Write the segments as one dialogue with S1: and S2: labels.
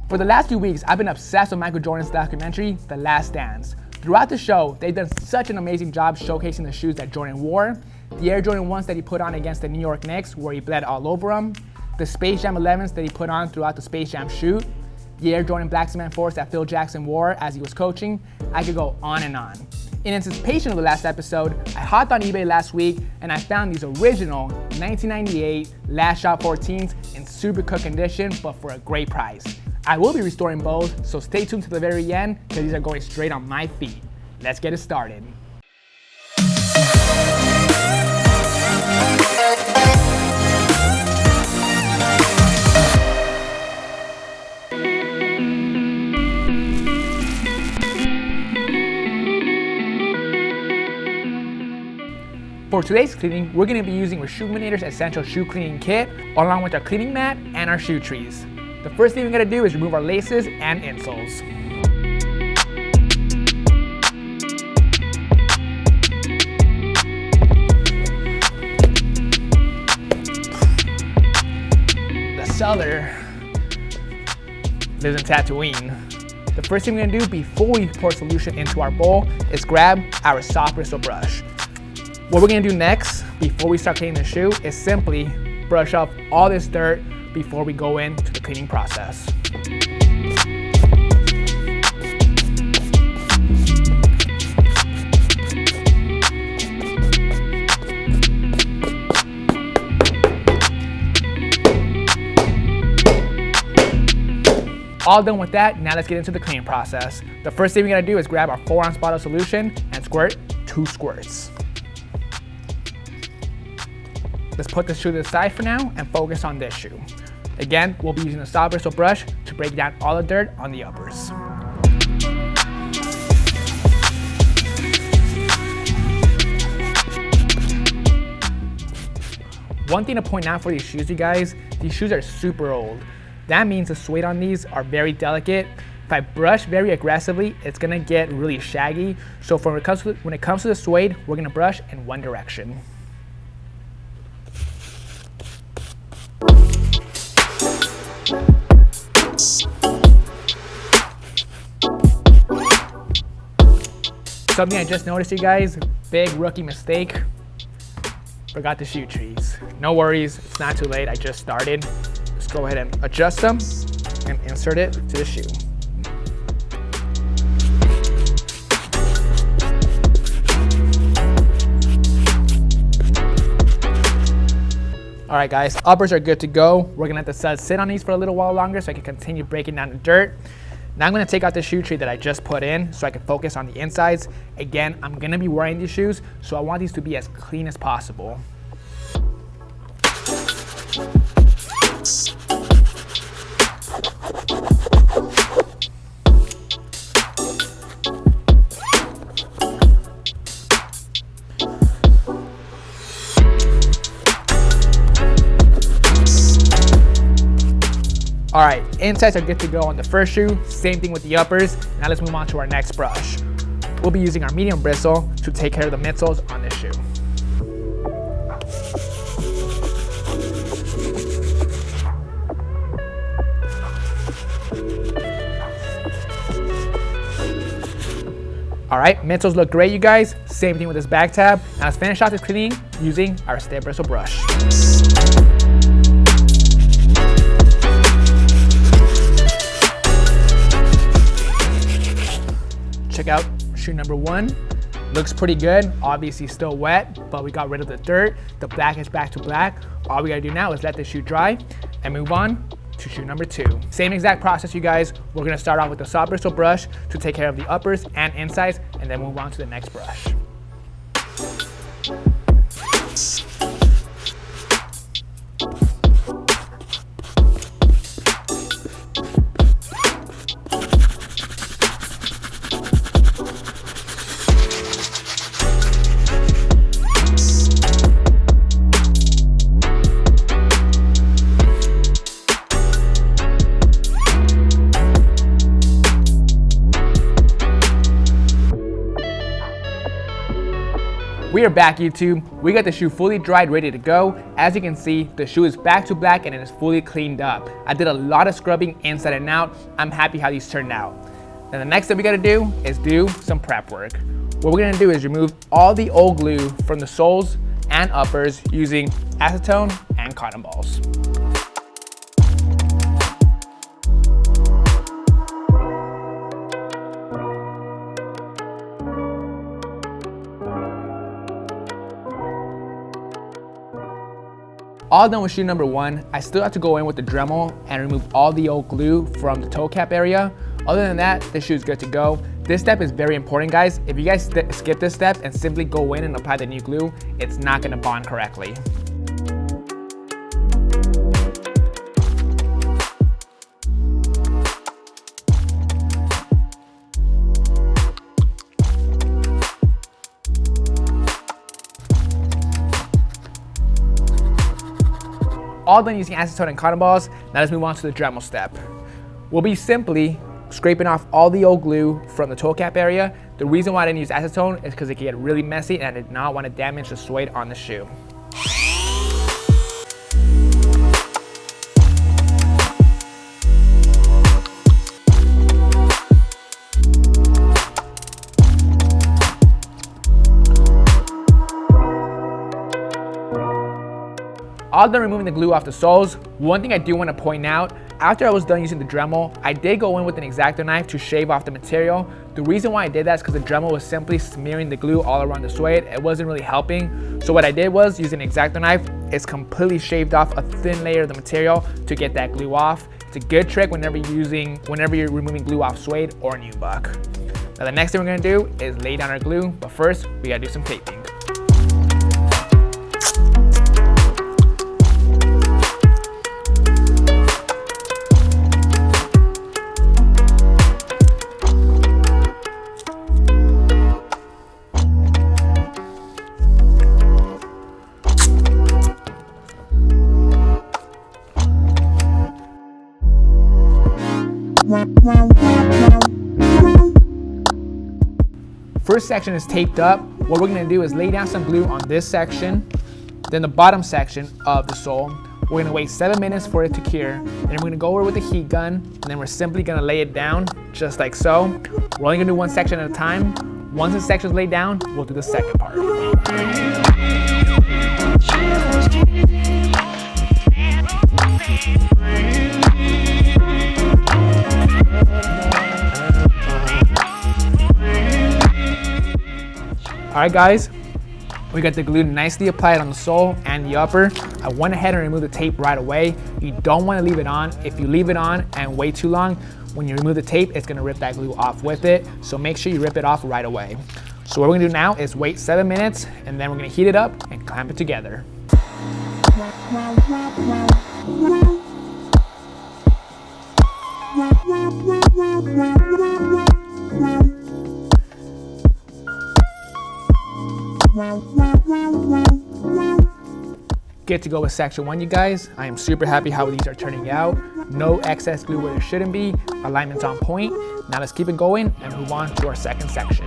S1: For the last few weeks, I've been obsessed with Michael Jordan's documentary, The Last Dance. Throughout the show, they've done such an amazing job showcasing the shoes that Jordan wore, the Air Jordan 1s that he put on against the New York Knicks where he bled all over them, the Space Jam 11s that he put on throughout the Space Jam shoot, the Air Jordan Black Cement 4s that Phil Jackson wore as he was coaching. I could go on and on. In anticipation of the last episode, I hopped on eBay last week and I found these original 1998 Last Shot 14s in super cool condition, but for a great price. I will be restoring both, so stay tuned to the very end because these are going straight on my feet. Let's get it started. For today's cleaning, we're going to be using Reshoevn8r's Essential Shoe Cleaning Kit, along with our cleaning mat and our shoe trees. The first thing we're going to do is remove our laces and insoles. The seller lives in Tatooine. The first thing we're going to do before we pour solution into our bowl is grab our soft bristle brush. What we're going to do next, before we start cleaning the shoe, is simply brush off all this dirt before we go into the cleaning process. All done with that, now let's get into the cleaning process. The first thing we're going to do is grab our 4-ounce bottle of solution and squirt 2 squirts. Let's put this shoe to the side for now and focus on this shoe. Again, we'll be using a soft bristle brush to break down all the dirt on the uppers. One thing to point out for these shoes, you guys, these shoes are super old. That means the suede on these are very delicate. If I brush very aggressively, it's gonna get really shaggy. So when it comes to the suede, we're gonna brush in one direction. Something I just noticed, you guys, big rookie mistake. Forgot the shoe trees. No worries, it's not too late, I just started. Just go ahead and adjust them and insert it to the shoe. All right guys, uppers are good to go. We're gonna let the studs sit on these for a little while longer so I can continue breaking down the dirt. Now I'm gonna take out the shoe tree that I just put in so I can focus on the insides. Again, I'm gonna be wearing these shoes, so I want these to be as clean as possible. All right, insides are good to go on the first shoe, same thing with the uppers. Now let's move on to our next brush. We'll be using our medium bristle to take care of the midsoles on this shoe. All right, midsoles look great, you guys. Same thing with this back tab. Now let's finish off this cleaning using our step bristle brush. Check out shoe number 1. Looks pretty good, obviously still wet, but we got rid of the dirt. The black is back to black. All we gotta do now is let the shoe dry and move on to shoe number 2. Same exact process, you guys. We're gonna start off with the soft bristle brush to take care of the uppers and insides, and then move on to the next brush. We are back, YouTube. We got the shoe fully dried, ready to go. As you can see, the shoe is back to black and it is fully cleaned up. I did a lot of scrubbing inside and out. I'm happy how these turned out. Now the next thing we gotta do is do some prep work. What we're gonna do is remove all the old glue from the soles and uppers using acetone and cotton balls. All done with shoe number 1, I still have to go in with the Dremel and remove all the old glue from the toe cap area. Other than that, this shoe is good to go. This step is very important, guys. If you guys skip this step and simply go in and apply the new glue, it's not gonna bond correctly. All done using acetone and cotton balls, now let's move on to the Dremel step. We'll be simply scraping off all the old glue from the toe cap area. The reason why I didn't use acetone is because it can get really messy and I did not want to damage the suede on the shoe. All done removing the glue off the soles. One thing I do want to point out, after I was done using the Dremel, I did go in with an X-Acto knife to shave off the material. The reason why I did that is because the Dremel was simply smearing the glue all around the suede. It wasn't really helping. So what I did was, using an X-Acto knife, it's completely shaved off a thin layer of the material to get that glue off. It's a good trick whenever you're removing glue off suede or nubuck. Now the next thing we're gonna do is lay down our glue, but first we gotta do some taping. First section is taped up. What we're gonna do is lay down some glue on this section, then the bottom section of the sole. We're gonna wait 7 minutes for it to cure. Then we're gonna go over with a heat gun, and then we're simply gonna lay it down just like so. We're only gonna do one section at a time. Once the section is laid down, we'll do the second part. Alright guys, we got the glue nicely applied on the sole and the upper. I went ahead and removed the tape right away. You don't want to leave it on. If you leave it on and wait too long, when you remove the tape, it's going to rip that glue off with it. So make sure you rip it off right away. So what we're going to do now is wait 7 minutes and then we're going to heat it up and clamp it together. Good to go with section 1, you guys. I am super happy how these are turning out. No excess glue where there shouldn't be. Alignment's on point. Now let's keep it going and move on to our second section.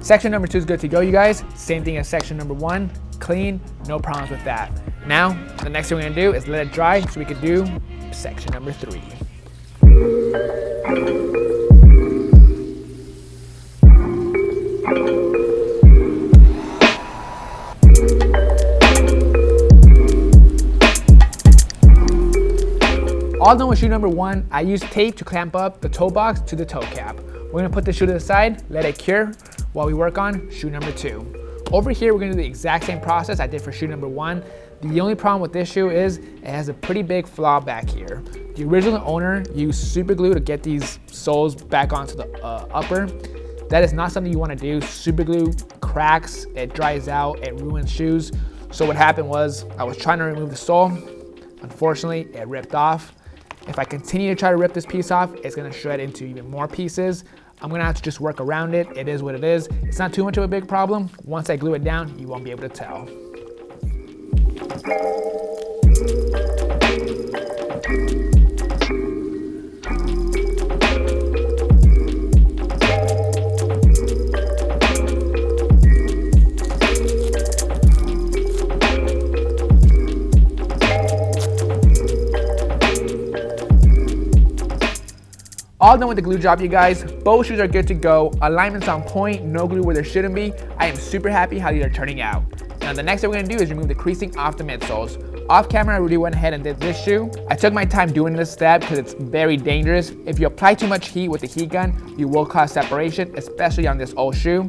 S1: Section number 2 is good to go, you guys. Same thing as section number 1. Clean, no problems with that. Now, the next thing we're gonna do is let it dry so we can do section number 3. All done with shoe number 1, I used tape to clamp up the toe box to the toe cap. We're gonna put the shoe to the side, let it cure while we work on shoe number 2. Over here, we're gonna do the exact same process I did for shoe number 1. The only problem with this shoe is it has a pretty big flaw back here. The original owner used super glue to get these soles back onto the upper. That is not something you wanna do. Super glue cracks, it dries out, it ruins shoes. So what happened was, I was trying to remove the sole. Unfortunately, it ripped off. If I continue to try to rip this piece off, it's gonna shred into even more pieces. I'm gonna have to just work around it. It is what it is. It's not too much of a big problem. Once I glue it down, you won't be able to tell. All done with the glue job, you guys. Both shoes are good to go. Alignment's on point, no glue where there shouldn't be. I am super happy how these are turning out. Now the next thing we're gonna do is remove the creasing off the midsoles. Off camera, I really went ahead and did this shoe. I took my time doing this step because it's very dangerous. If you apply too much heat with the heat gun, you will cause separation, especially on this old shoe.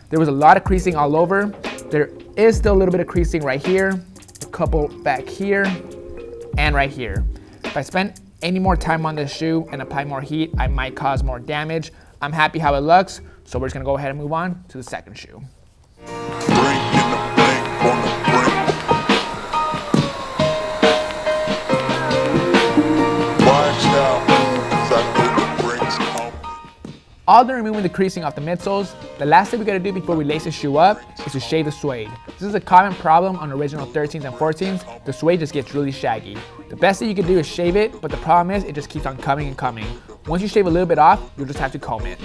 S1: There was a lot of creasing all over. There is still a little bit of creasing right here, a couple back here, and right here. If I spend any more time on this shoe and apply more heat, I might cause more damage. I'm happy how it looks, so we're just gonna go ahead and move on to the second shoe. All done removing the creasing off the midsoles, the last thing we gotta do before we lace the shoe up is to shave the suede. This is a common problem on original 13s and 14s. The suede just gets really shaggy. The best thing you can do is shave it, but the problem is it just keeps on coming and coming. Once you shave a little bit off, you'll just have to comb it.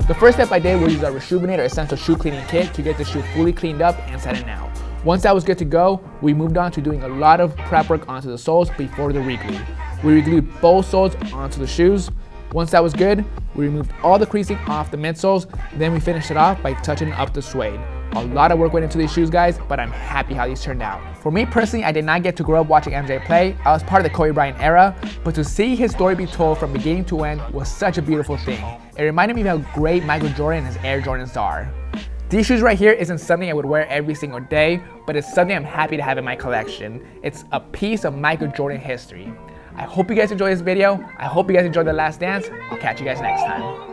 S1: The first step I did was use our Reshoevn8r Essential Shoe Cleaning Kit to get the shoe fully cleaned up and set it out. Once that was good to go, we moved on to doing a lot of prep work onto the soles before the reglue. We re-glued both soles onto the shoes. Once that was good, we removed all the creasing off the midsoles, then we finished it off by touching up the suede. A lot of work went into these shoes, guys, but I'm happy how these turned out. For me personally, I did not get to grow up watching MJ play. I was part of the Kobe Bryant era, but to see his story be told from beginning to end was such a beautiful thing. It reminded me of how great Michael Jordan and his Air Jordans are. These shoes right here isn't something I would wear every single day, but it's something I'm happy to have in my collection. It's a piece of Michael Jordan history. I hope you guys enjoyed this video. I hope you guys enjoyed The Last Dance. I'll catch you guys next time.